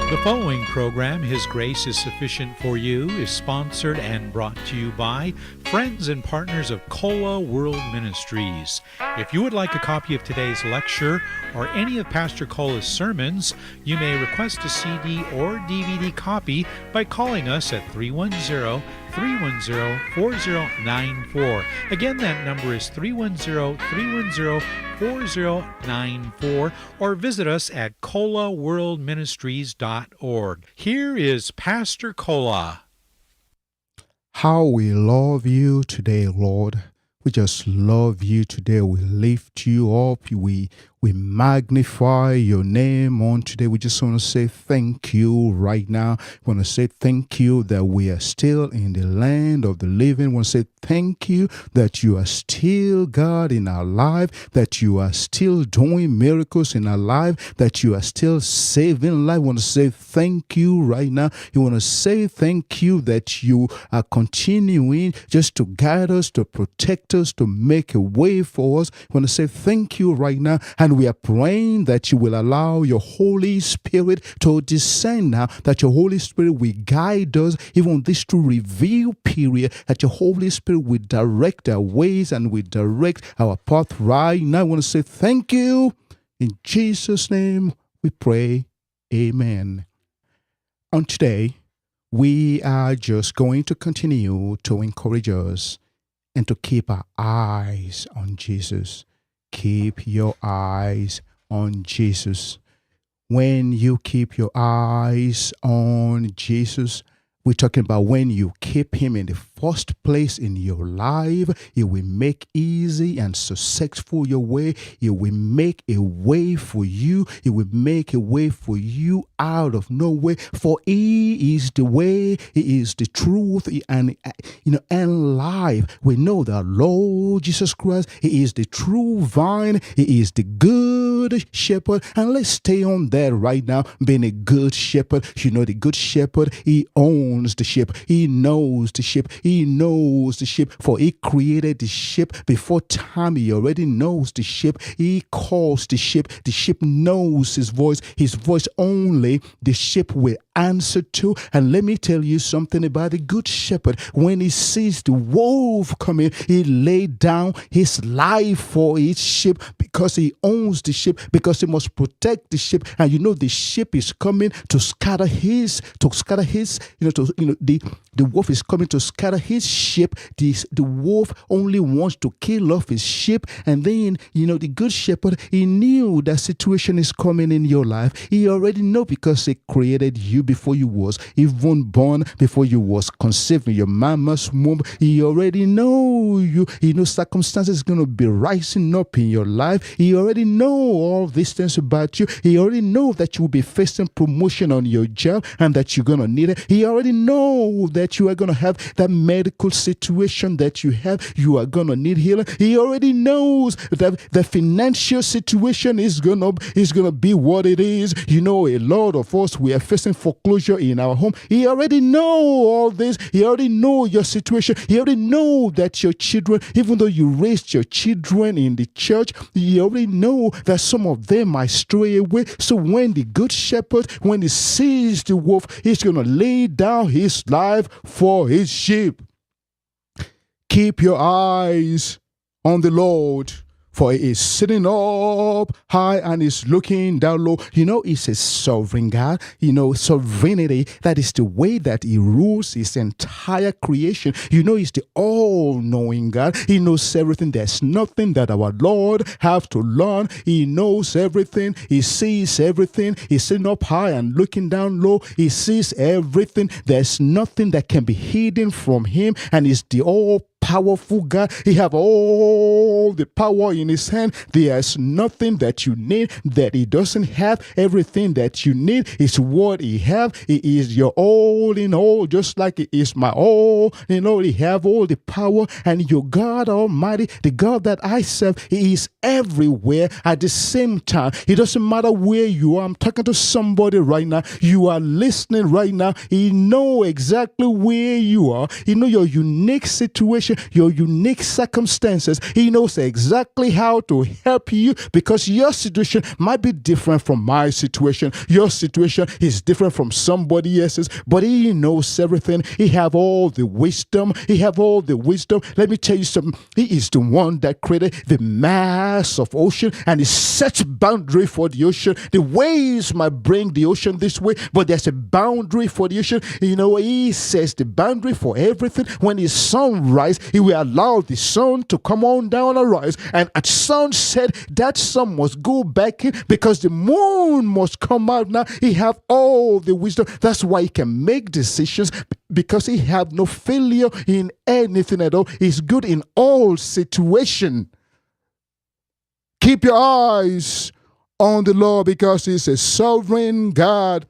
The following program, His Grace is Sufficient for You, is sponsored and brought to you by friends and partners of Cola World Ministries. If you would like a copy of today's lecture or any of Pastor Cola's sermons, you may request a CD or DVD copy by calling us at 310-4094. Again, that number is 310-4094, or visit us at colaworldministries.org. Here is Pastor Cola. How we love you today, Lord. We just love you today. We lift you up. We magnify your name on today. We just want to say thank you right now. We want to say thank you that we are still in the land of the living. We want to say thank you that you are still God in our life, that you are still doing miracles in our life, that you are still saving life. We want to say thank you right now. You want to say thank you that you are continuing just to guide us, to protect us, to make a way for us. We want to say thank you right now. And we are praying that you will allow your Holy Spirit to descend now, that your Holy Spirit will guide us even this to review period, that your Holy Spirit will direct our ways and will direct our path right now. I want to say thank you. In Jesus' name we pray. Amen. And today we are just going to continue to encourage us and to keep our eyes on Jesus. Keep your eyes on Jesus. When you keep your eyes on Jesus, we're talking about when you keep him in the first place in your life, it will make easy and successful your way. It will make a way for you. It will make a way for you out of nowhere. For he is the way, he is the truth, and life. We know that Lord Jesus Christ, he is the true vine. He is the good shepherd. And let's stay on that right now. Being a good shepherd, the good shepherd, he owns the sheep. He knows the sheep. He knows the sheep, for he created the sheep before time. He already knows the sheep. He calls the sheep. The sheep knows his voice. His voice only the sheep will answer to. And let me tell you something about the good shepherd. When he sees the wolf coming, he laid down his life for his sheep, because he owns the sheep, because he must protect the sheep. And the sheep is coming to scatter his, the wolf is coming to scatter his sheep. The wolf only wants to kill off his sheep. And then, the good shepherd, he knew that situation is coming in your life. He already know, because he created you before you was even born, before you was conceived in your mama's womb. He already know you. He knows circumstances going to be rising up in your life. He already know all these things about you. He already know that you will be facing promotion on your job and that you're going to need it. He already know that you are going to have that medical situation that you have. You are going to need healing. He already knows that the financial situation is going to be what it is. A lot of us, we are facing foreclosure in our home. He already know all this. He already know your situation. He already know that your children, even though you raised your children in the church, he already know that some of them might stray away. So when the good shepherd, when he sees the wolf, he's going to lay down his life for his sheep. Keep your eyes on the Lord, for he is sitting up high and is looking down low. He's a sovereign God. Sovereignty, that is the way that he rules his entire creation. He's the all-knowing God. He knows everything. There's nothing that our Lord have to learn. He knows everything. He sees everything. He's sitting up high and looking down low. He sees everything. There's nothing that can be hidden from him, and he's the all-powerful God. He have all the power in his hand. There's nothing that you need that he doesn't have. Everything that you need is what he have. He is your all in all, just like he is my all in all. He have all the power, and your God Almighty, the God that I serve, he is everywhere at the same time. It doesn't matter where you are. I'm talking to somebody right now. You are listening right now. He know exactly where you are. He know your unique situation. situation, your unique circumstances. He knows exactly how to help you because your situation might be different from my situation. Your situation is different from somebody else's, but he knows everything. He have all the wisdom. He have all the wisdom. Let me tell you something. He is the one that created the mass of ocean, and he sets boundary for the ocean. The waves might bring the ocean this way, but there's a boundary for the ocean. You know, he says the boundary for everything. When the sun rises, he will allow the sun to come on down and rise. And at sunset, that sun must go back in because the moon must come out now. He have all the wisdom. That's why he can make decisions because he have no failure in anything at all. He's good in all situations. Keep your eyes on the Lord because he's a sovereign God.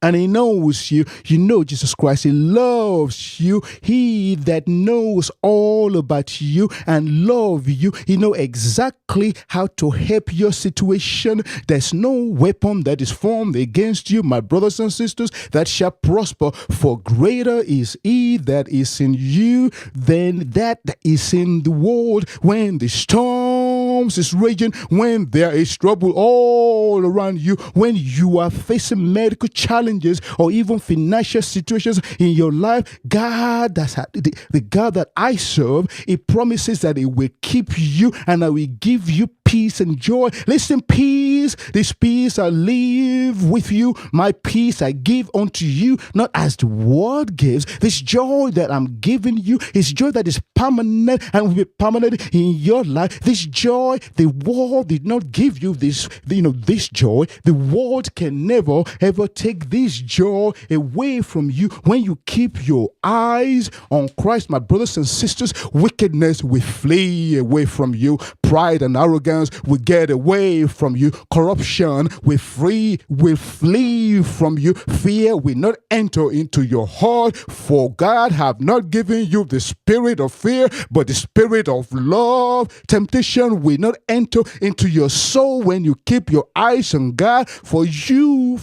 And he knows you. You know Jesus Christ. He loves you. He that knows all about you and love you. He knows exactly how to help your situation. There's no weapon that is formed against you, my brothers and sisters, that shall prosper. For greater is he that is in you than that is in the world. When the storms is raging, when there is trouble all around you, when you are facing medical challenges, or even financial situations in your life, God, the God that I serve, He promises that He will keep you and I will give you peace and joy. Listen, peace, this peace I leave with you, my peace I give unto you, not as the world gives. This joy that I'm giving you is joy that is permanent and will be permanent in your life. This joy, the world did not give you this joy. The world can never ever take this joy away from you. When you keep your eyes on Christ, my brothers and sisters, wickedness will flee away from you. Pride and arrogance will get away from you. Corruption will flee from you. Fear will not enter into your heart, for God have not given you the spirit of fear, but the spirit of love. Temptation will not enter into your soul when you keep your eyes on God. For you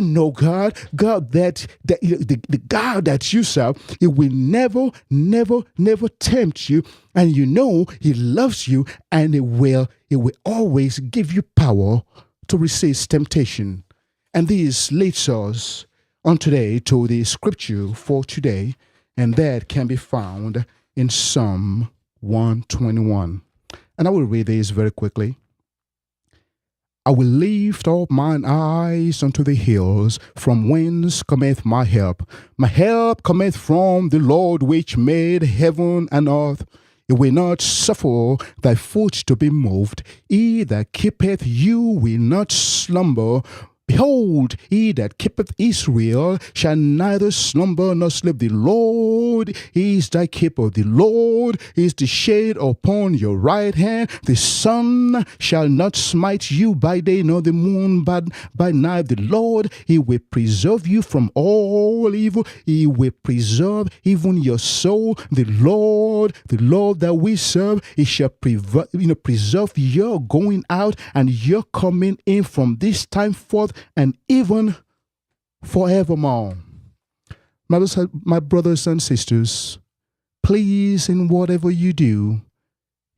know God that the God that you serve, He will never tempt you. And you know He loves you, and He will always give you power to resist temptation. And this leads us on today to the scripture for today, and that can be found in Psalm 121. And I will read this very quickly. I will lift up mine eyes unto the hills, from whence cometh my help. My help cometh from the Lord which made heaven and earth. He will not suffer thy foot to be moved. He that keepeth you will not slumber. Behold, he that keepeth Israel shall neither slumber nor sleep. The Lord is thy keeper. The Lord is the shade upon your right hand. The sun shall not smite you by day, nor the moon by night. The Lord, He will preserve you from all evil. He will preserve even your soul. The Lord that we serve, He shall preserve your going out and your coming in from this time forth and even forevermore. My brothers and sisters, please, in whatever you do,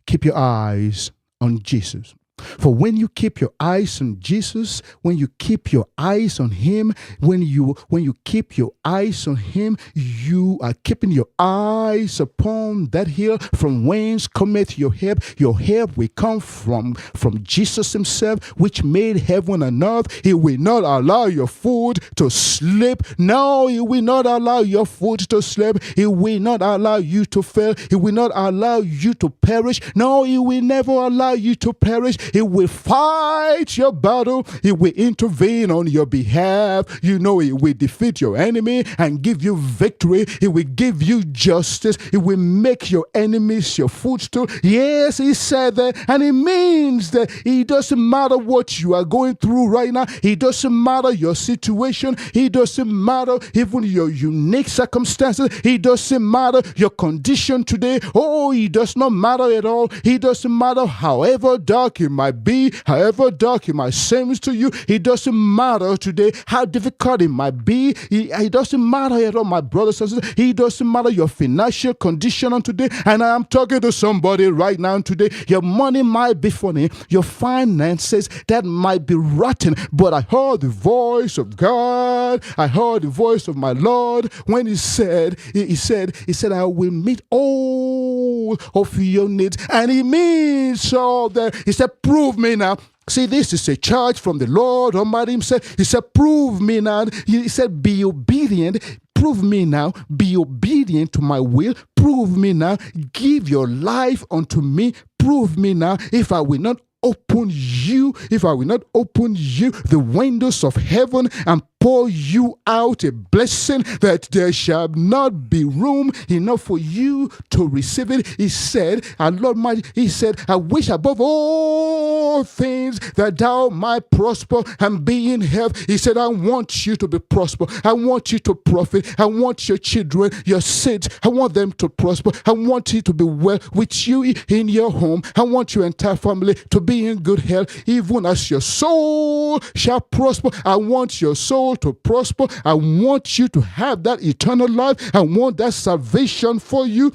keep your eyes on Jesus. For when you keep your eyes on Jesus, when you keep your eyes on Him, when you keep your eyes on Him, you are keeping your eyes upon that hill from whence cometh your help. Your help will come from Jesus Himself, which made heaven and earth. He will not allow your foot to slip. No, He will not allow your foot to slip. He will not allow you to fail. He will not allow you to perish. No, He will never allow you to perish. He will fight your battle. He will intervene on your behalf. You know, He will defeat your enemy and give you victory. He will give you justice. He will make your enemies your footstool. Yes, He said that, and it means that it doesn't matter what you are going through right now. It doesn't matter your situation. It doesn't matter even your unique circumstances. It doesn't matter your condition today. Oh, it does not matter at all. It doesn't matter however dark it it might be, however dark it might seem to you. It doesn't matter today how difficult it might be. It doesn't matter at all, my brothers and sisters. It doesn't matter your financial condition on today. And I am talking to somebody right now today. Your money might be funny. Your finances, that might be rotten. But I heard the voice of God. I heard the voice of my Lord when he said, I will meet all of your needs. And he means all that. He said, prove me now. See, this is a charge from the Lord Almighty himself. He said, prove me now. He said, be obedient. Prove me now. Be obedient to my will. Prove me now. Give your life unto me. Prove me now. If I will not open you the windows of heaven and pour you out a blessing that there shall not be room enough for you to receive it. He said, our Lord mighty, he said, I wish above all things that thou might prosper and be in health. He said, I want you to be prosper. I want you to profit. I want your children, your seeds, I want them to prosper. I want you to be well with you in your home. I want your entire family to be in good health, even as your soul shall prosper. I want your soul to prosper. I want you to have that eternal life. I want that salvation for you.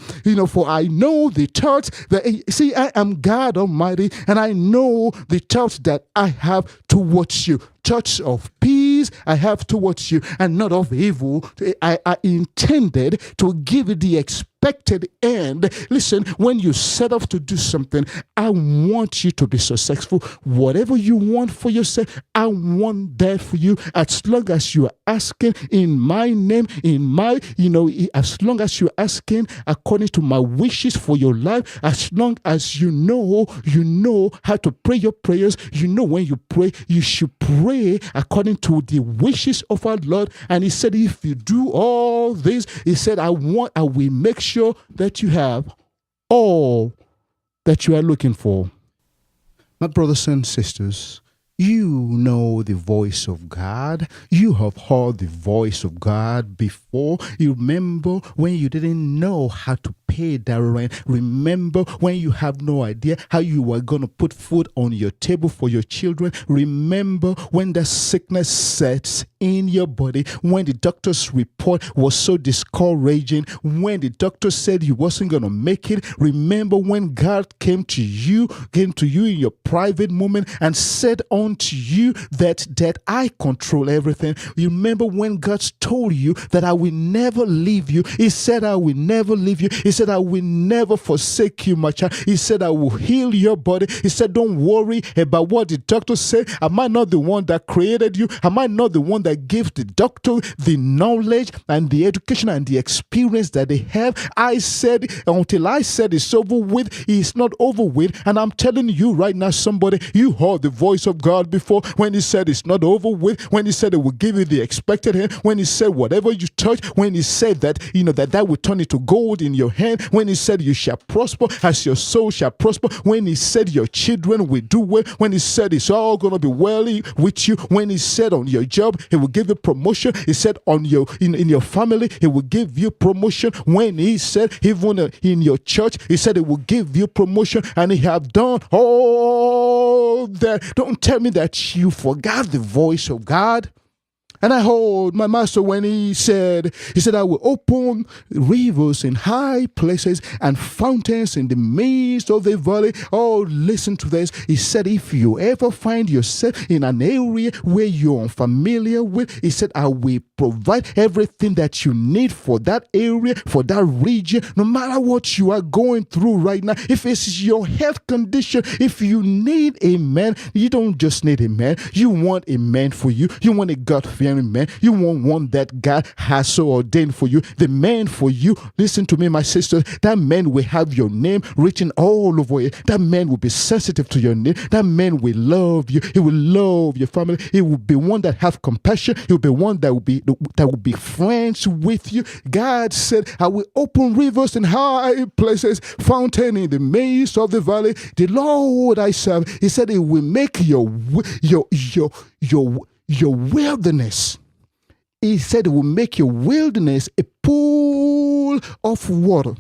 For I know the thoughts that, I am God Almighty, and I know the thoughts that I have towards you. Thoughts of peace I have towards you, and not of evil. I intended to give you the expected end. Listen, when you set off to do something, I want you to be successful. Whatever you want for yourself, I want that for you. As long as you are asking in my name, as long as you're asking according to my wishes for your life, as long as you know how to pray your prayers, when you pray, you should pray according to the wishes of our Lord. And he said, if you do all this, he said, I will make sure that you have all that you are looking for. My brothers and sisters, you know the voice of God. You have heard the voice of God before. You remember when you didn't know how to pay that rent. Remember when you have no idea how you were going to put food on your table for your children. Remember when the sickness sets in your body, when the doctor's report was so discouraging, when the doctor said you wasn't going to make it. Remember when God came to you in your private moment and said unto you that I control everything. You remember when God told you that I will never leave you. He said, I will never leave you. He said, I will never forsake you, my child. He said, I will heal your body. He said, don't worry about what the doctor said. Am I not the one that created you? Am I not the one that gave the doctor the knowledge and the education and the experience that they have? I said, until I said it's over with, it's not over with. And I'm telling you right now, somebody, you heard the voice of God before when he said it's not over with, when he said it will give you the expected hand, when he said whatever you touch, when he said that, that will turn into gold in your hand, when he said you shall prosper as your soul shall prosper, when he said your children will do well, when he said it's all going to be well with you, when he said on your job, he will give you promotion, he said on your in your family, he will give you promotion, when he said even in your church, he said he will give you promotion, and he have done all that. Don't tell me that you forgot the voice of God. And I heard my master when he said, I will open rivers in high places and fountains in the midst of the valley. Oh, listen to this. He said, if you ever find yourself in an area where you're unfamiliar with, he said, I will provide everything that you need for that area, for that region, no matter what you are going through right now. If it's your health condition, if you need a man, you don't just need a man. You want a man for you. You want a God-fearing man. You want one that God has so ordained for you. The man for you, listen to me, my sister, that man will have your name written all over it. That man will be sensitive to your name. That man will love you. He will love your family. He will be one that have compassion. He will be one that will be friends with you. God said, I will open rivers in high places, fountain in the midst of the valley. The Lord I serve, he said, he will make your wilderness. He said it will make your wilderness a pool of water,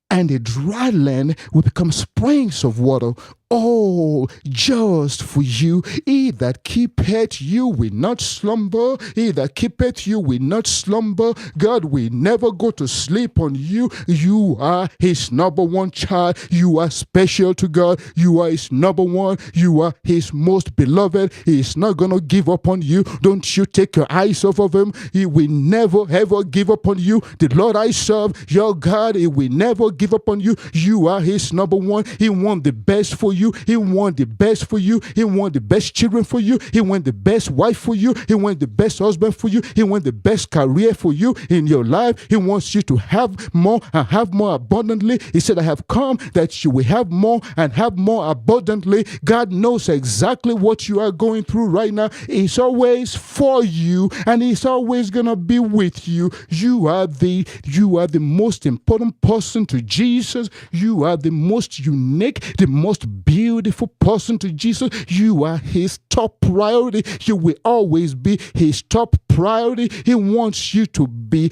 and the dry land will become springs of water. all just for you. He that keepeth you will not slumber. He that keepeth you will not slumber. God will never go to sleep on you. You are his number one child. You are special to God. You are his number one. You are his most beloved. He is not going to give up on you. Don't you take your eyes off of him. He will never ever give up on you. The Lord I serve, your God, he will never give up on you. You are his number one. He wants the best for you. He wants the best for you. He wants the best children for you. He wants the best wife for you. He wants the best husband for you. He wants the best career for you in your life. He wants you to have more and have more abundantly. He said, I have come that you will have more and have more abundantly. God knows exactly what you are going through right now. He's always for you and he's always going to be with you. You are the most important person to Jesus. You are the most unique, the most beautiful person to Jesus. You are his top priority. You will always be his top priority. He wants you to be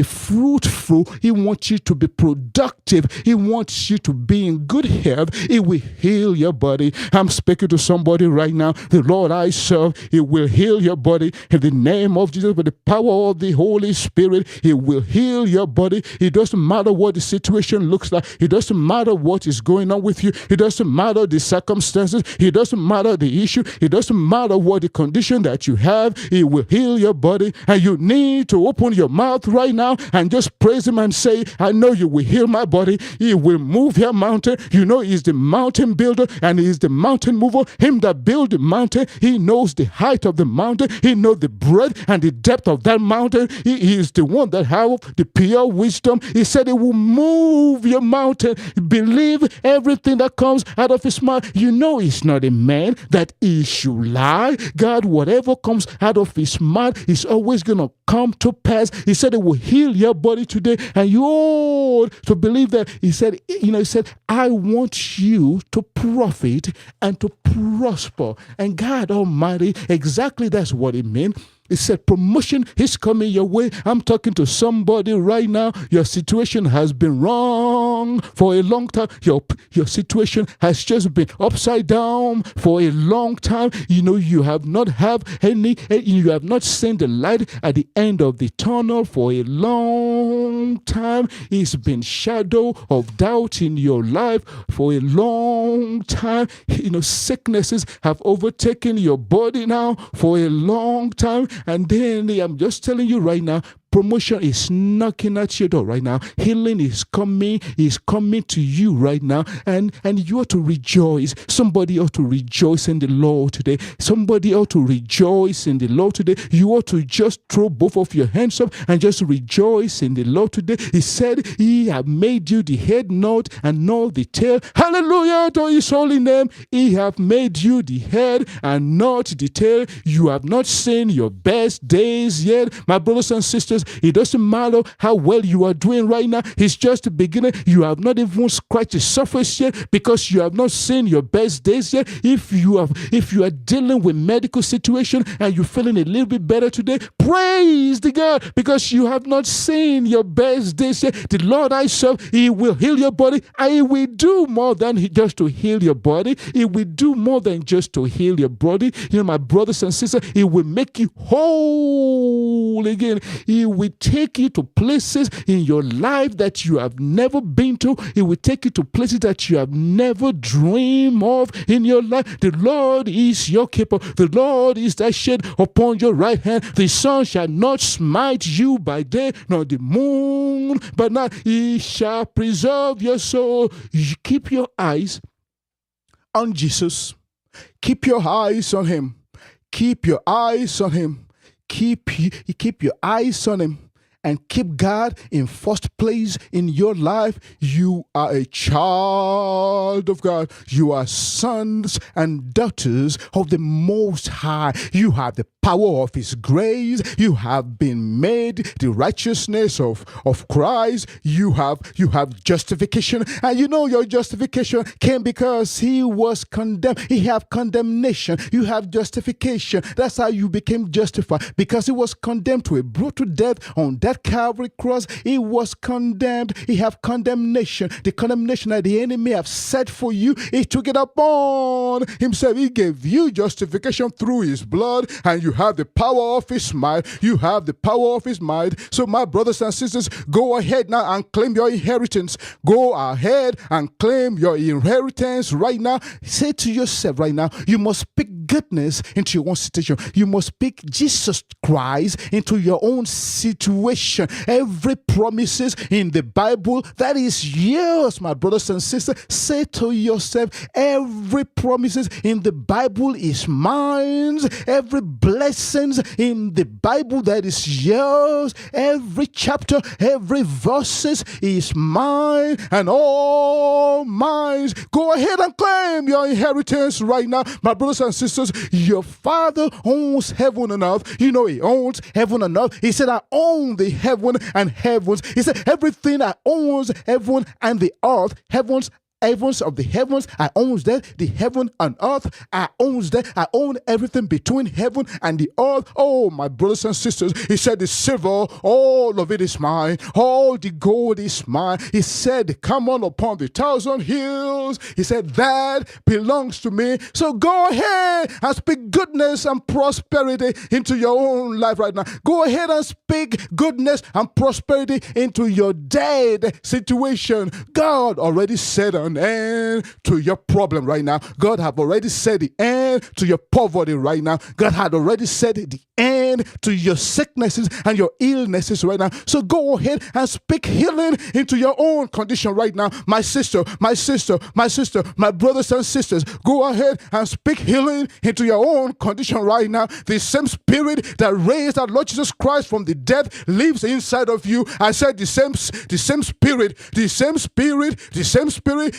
fruitful. He wants you to be productive. He wants you to be in good health. He will heal your body. I'm speaking to somebody right now. The Lord I serve, he will heal your body in the name of Jesus. By the power of the Holy Spirit, he will heal your body. It doesn't matter what the situation looks like. It doesn't matter what is going on with you. It doesn't matter the circumstances. It doesn't matter the issue. It doesn't matter what the condition that you have. He will heal your body. And you need to open your mouth right now and just praise him and say, I know you will heal my body. He will move your mountain. You know he's the mountain builder and he's the mountain mover. Him that built the mountain, he knows the height of the mountain. He knows the breadth and the depth of that mountain. He is the one that has the pure wisdom. He said he will move your mountain. Believe everything that comes out of his mouth. You know he's not a man that he should lie. God, whatever comes out of his mouth is always going to come to pass. He said it will heal your body today, and you ought to believe that. He said, I want you to profit and to prosper. And God Almighty, exactly that's what it means. It said promotion is coming your way. I'm talking to somebody right now. Your situation has been wrong for a long time. Your situation has just been upside down for a long time. You know, you have not seen the light at the end of the tunnel for a long time. It's been shadow of doubt in your life for a long time. You know, sicknesses have overtaken your body now for a long time. And then I'm just telling you right now, promotion is knocking at your door right now. Healing is coming to you right now. And you ought to rejoice. Somebody ought to rejoice in the Lord today. Somebody ought to rejoice in the Lord today. You ought to just throw both of your hands up and just rejoice in the Lord today. He said, he have made you the head, not and not the tail. Hallelujah to his holy name. He have made you the head and not the tail. You have not seen your best days yet. My brothers and sisters, it doesn't matter how well you are doing right now. It's just the beginning. You have not even scratched the surface yet because you have not seen your best days yet. If you are dealing with medical situation and you're feeling a little bit better today, praise the God because you have not seen your best days yet. The Lord I serve, he will heal your body. I will do more than just to heal your body. He will do more than just to heal your body. You know, my brothers and sisters, he will make you whole again. He will take you to places in your life that you have never been to. He will take you to places that you have never dreamed of in your life. The Lord is your keeper. The Lord is that shade upon your right hand. The sun shall not smite you by day, nor the moon by night. He shall preserve your soul. You keep your eyes on Jesus. Keep your eyes on him. Keep your eyes on him. Keep your eyes on him and keep God in first place in your life. You are a child of God. You are sons and daughters of the Most High. You have the power of his grace. You have been made the righteousness of Christ. You have justification. And you know your justification came because he was condemned. He have condemnation. You have justification. That's how you became justified, because he was condemned to a brutal death on that that Calvary cross, he was condemned. He have condemnation. The condemnation that the enemy have set for you, he took it upon himself. He gave you justification through his blood, and you have the power of his might. You have the power of his might. So my brothers and sisters, go ahead now and claim your inheritance. Go ahead and claim your inheritance right now. Say to yourself right now, you must speak goodness into your own situation. You must speak Jesus Christ into your own situation. Every promises in the Bible that is yours, my brothers and sisters. Say to yourself, every promises in the Bible is mine. Every blessings in the Bible that is yours. Every chapter, every verses is mine and all mine. Go ahead and claim your inheritance right now, my brothers and sisters. Your Father owns heaven and earth. You know he owns heaven and earth. He said, I own the heaven and heavens. He said, everything I owns heaven and the earth, heavens of the heavens, I owns that. The heaven and earth, I owns that. I own everything between heaven and the earth. Oh, my brothers and sisters, he said the silver, all of it is mine. All the gold is mine. He said, come on upon the 1,000 hills. He said, that belongs to me. So go ahead and speak goodness and prosperity into your own life right now. Go ahead and speak goodness and prosperity into your dead situation. God already said an end to your problem right now. God have already said the end to your poverty right now. God had already said the end to your sicknesses and your illnesses right now. So go ahead and speak healing into your own condition right now. My sister, my brothers and sisters, go ahead and speak healing into your own condition right now. The same spirit that raised our Lord Jesus Christ from the dead lives inside of you. I said the same spirit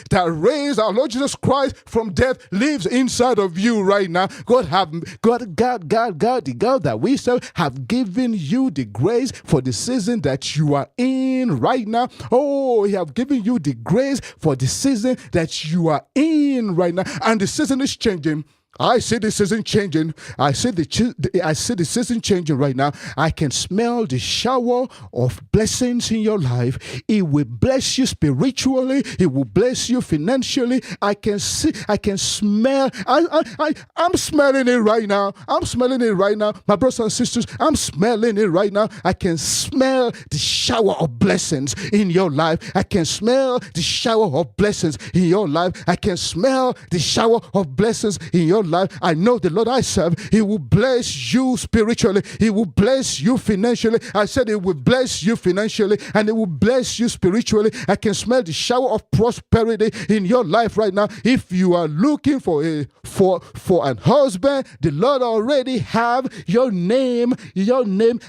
that raised our Lord Jesus Christ from death lives inside of you right now. God, the God that we serve, have given you the grace for the season that you are in right now. Oh, he have given you the grace for the season that you are in right now. And the season is changing. I see the season changing. I see the season changing right now. I can smell the shower of blessings in your life. It will bless you spiritually. It will bless you financially. I can smell. I'm smelling it right now. I'm smelling it right now. My brothers and sisters, I'm smelling it right now. I can smell the shower of blessings in your life. I can smell the shower of blessings in your life. I can smell the shower of blessings in your life. I know the Lord I serve. He will bless you spiritually. He will bless you financially. I said it will bless you financially and it will bless you spiritually. I can smell the shower of prosperity in your life right now. If you are looking for an husband, the Lord already have your name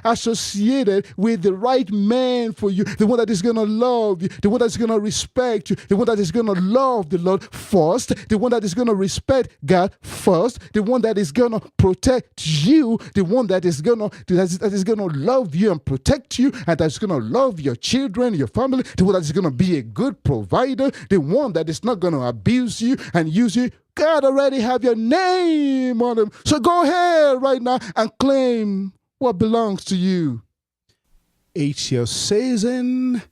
associated with the right man for you, the one that is going to love you, the one that is going to respect you, the one that is going to love the Lord first, the one that is going to respect God first, the one that is going to protect you, the one that is going to love you and protect you, and that's going to love your children, your family, the one that is going to be a good provider, the one that is not going to abuse you and use you. God already have your name on him. So go ahead right now and claim what belongs to you. It's your season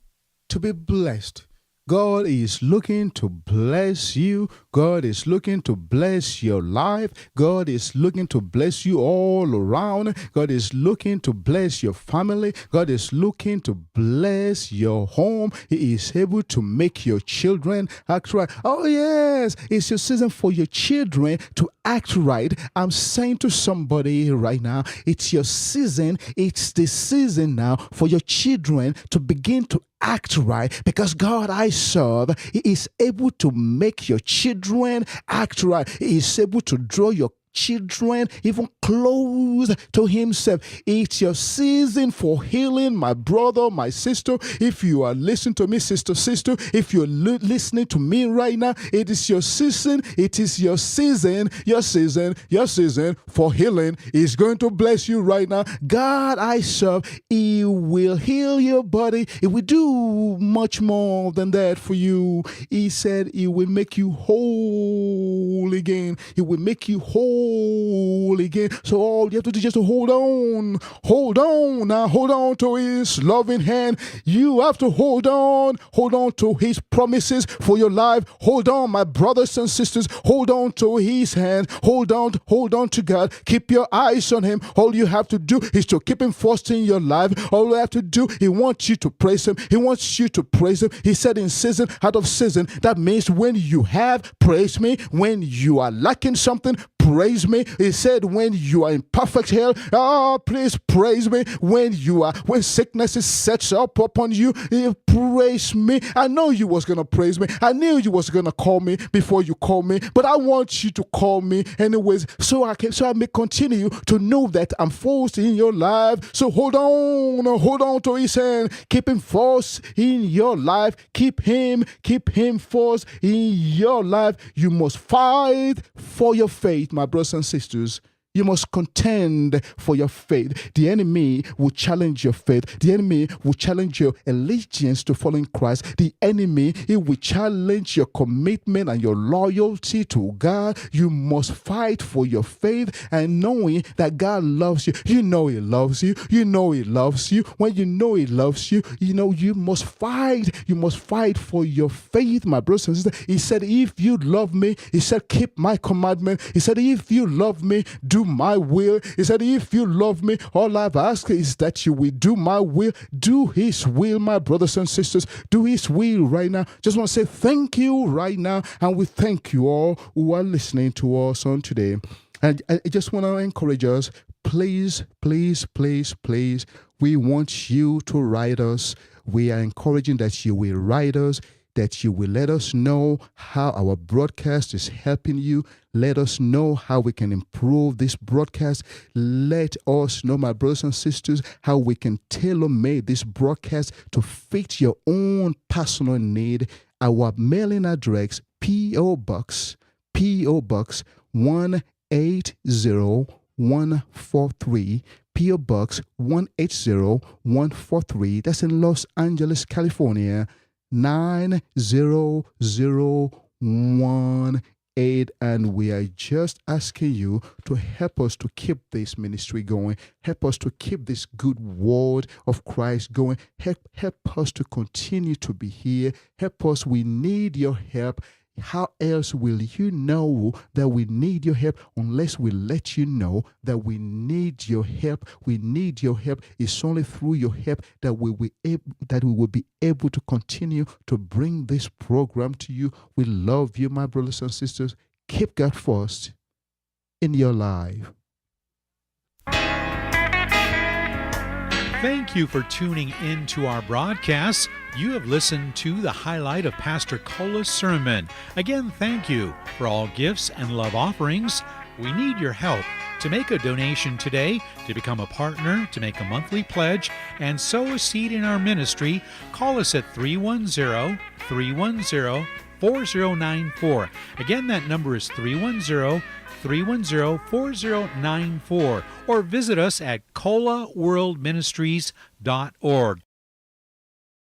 to be blessed. God is looking to bless you. God is looking to bless your life. God is looking to bless you all around. God is looking to bless your family. God is looking to bless your home. He is able to make your children act right. Oh yes, it's your season for your children to act right. I'm saying to somebody right now, it's your season. It's the season now for your children to begin to act right, because God I serve, He is able to make your children act right. He is able to draw your children even close to himself. It's your season for healing, my brother, my sister. If you are listening to me, sister, if you're listening to me right now, it is your season. It is your season for healing. He's going to bless you right now. God I serve, He will heal your body. He will do much more than that for you. He said He will make you whole again. He will make you whole whole again. So all you have to do is just to hold on to his loving hand. You have to hold on to his promises for your life. Hold on, my brothers and sisters, hold on to his hand. Hold on to God. Keep your eyes on him. All you have to do is to keep him first in your life. All you have to do, he wants you to praise him. He wants you to praise him. He said in season, out of season. That means when you have, praise me. When you are lacking something, praise me. He said when you are in perfect health, please praise me. When sickness sets up upon you, praise me. I know you was gonna praise me. I knew you was gonna call me before you call me, but I want you to call me anyways, so I may continue to know that I'm first in your life. So hold on to his hand. Keep him first in your life. Keep him first in your life. You must fight for your faith, my brothers and sisters. You must contend for your faith. The enemy will challenge your faith. The enemy will challenge your allegiance to following Christ. The enemy, he will challenge your commitment and your loyalty to God. You must fight for your faith and knowing that God loves you. You know he loves you. You know he loves you. When you know he loves you, you know you must fight. You must fight for your faith, my brothers and sisters. He said, if you love me, he said, keep my commandment. He said, if you love me, do my will. He said, if you love me, all I've asked is that you will do my will. Do his will, my brothers and sisters. Do his will right now. Just want to say thank you right now. And we thank you all who are listening to us on today. And I just want to encourage us, please, we want you to write us. We are encouraging that you will write us, that you will let us know how our broadcast is helping you. Let us know how we can improve this broadcast. Let us know, my brothers and sisters, how we can tailor-make this broadcast to fit your own personal need. Our mailing address, P.O. Box 180143, P.O. Box 180143. That's in Los Angeles, California, 90018. And we are just asking you to help us to keep this ministry going. Help us to keep this good word of Christ going. Help us to continue to be here. Help us. We need your help. How else will you know that we need your help unless we let you know that we need your help? We need your help. It's only through your help that we will be able to continue to bring this program to you. We love you, my brothers and sisters. Keep God first in your life. Thank you for tuning in to our broadcast. You have listened to the highlight of Pastor Cola's sermon. Again, thank you for all gifts and love offerings. We need your help to make a donation today, to become a partner, to make a monthly pledge, and sow a seed in our ministry. Call us at 310-310-4094. Again, that number is 310-310-4094, or visit us at colaworldministries.org.